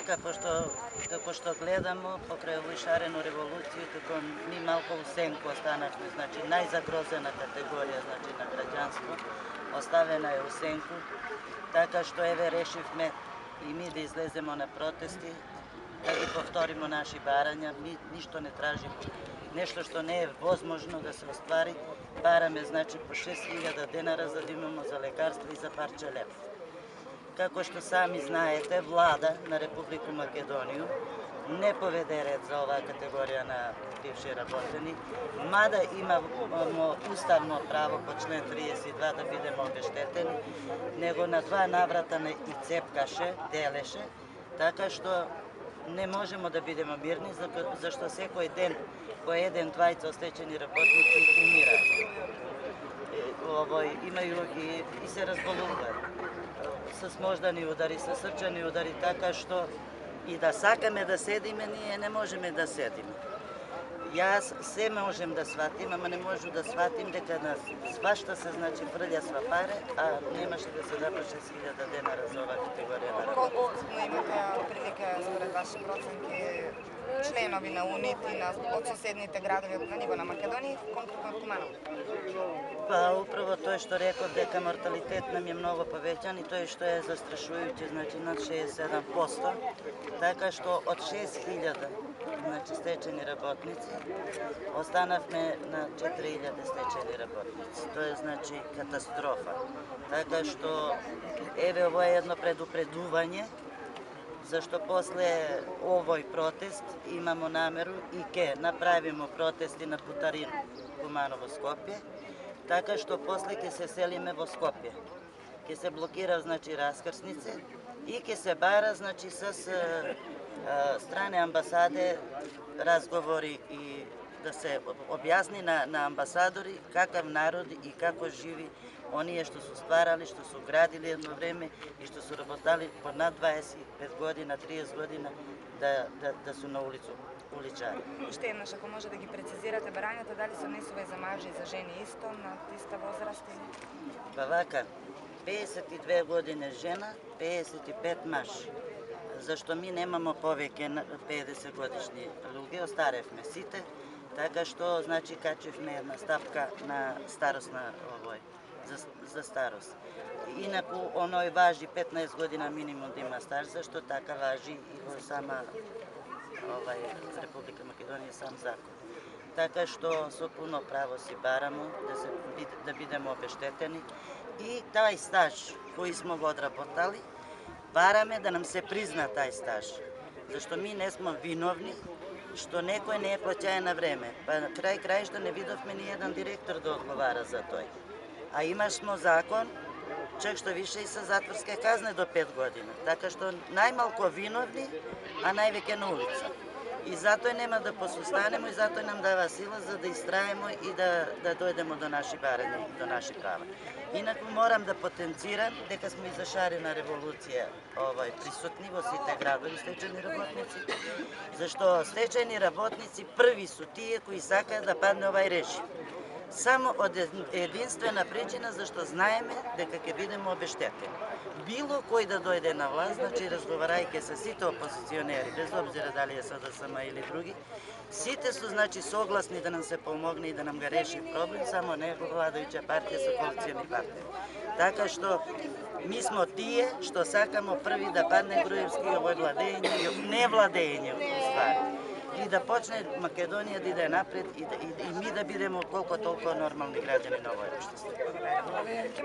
вака, како што гледамо покрај овој шарену револуција, како ми малку у сенку останавме, значи најзагрозена категорија, значи на граѓанство, оставена е у сенку, така што еве решивме и ми да излеземо на протести, да ги повторимо наши барања, ми ништо не тражимо, нешто што не е возможно да се оствари, бараме значи по 6000 денара за да имамо за лекарства и за парче лев. Како што сами знаете, влада на Република Македонија не поведе ред за оваа категорија на бивши работени, мада имамо уставно право по член 32 да бидеме обештетени, него на два наврата не и цепкаше, делеше, така што не можемо да бидеме мирни, зашто секој ден по еден, двајца остечени работници умираат. Имају и се разболуваат с мождани удари, с срчани удари, така што и да сакаме да седиме, ние не можеме да седиме. Јас се можем да сватим, ама не можу да сватим дека на свашта се значи фрља сва паре, а немаше да се дава 6000 денара за оваа категорија на работници. Колку имате прилike, според ваши проценки, членови на УНИТ и од соседните градови на ниво на Македонија, конкретно од Куманово? Па управо тоа што реков дека морталитет нам е многу повеќан и тоа што е застрашувајуќе, значи над 67%, така што од 6000 значи стечени работници останавме на 4000 стечени работници. Тоа е значи катастрофа. Така што еве ова е едно предупредување зашто после овој протест имамо намеру и ке направимо протести на Путарин, Куманово, Скопје, така што после ќе се селиме во Скопје. Ќе се блокира значи раскрснице и ќе се бара значи с стране амбасаде разговори и да се објасни на амбасадори какав народ и како живи оние што су стварали, што су градили едно време и што су работали по над 25 година, 30 година да су на уличари. Уште еднаш, ако може да ги прецизирате барањата, дали се однесува и за мажи и за жени исто, на иста возраст? Па вака, 52 години жена, 55 маж. Зашто ми немамо повеќе 50 годишни луѓе, остаревме сите, така што значи качивме една стапка на старост на овој, за старост. Инаку оној важи 15 година минимум да има стаж, зашто така важи и во сама Република Македонија сам закон. Така што со пуно право си барамо да бидеме обештетени и тај стаж кој смо го одработали, бараме да нам се призна тај стаж, зашто ми не сме виновни што некој не е плаќаен на време. Па крај крајшта не видовме ни еден директор да одговара за тој. А имашмо закон, чак што више и со затворска казна до 5 години. Така што најмалку виновни, а највеќе на улица. И затоа нема да посустанемо и затоа нам дава сила за да истраемо и да дојдемо до наши барања и до наши права. Инаку морам да потенцирам дека сме и за шарена револуција присутни во сите градови стечени работници, зашто стечени работници први су тие кои сакаат да падне овај режим. Само од единствена причина зашто знаеме дека ќе бидеме обештетени. Било кој да дојде на власт, значи разговарајќи со сите опозиционери, без обзира дали е СДСМ или други, сите су значи согласни да нам се помогне и да нам го реши проблем, само не владајќа партија со коалициони партнери. Така што ми смо тие што сакамо први да падне Груевски овој владење и не владење уствари. И да почне Македонија да иде напред и ми да бидеме колку толку нормални граѓани на овој општество.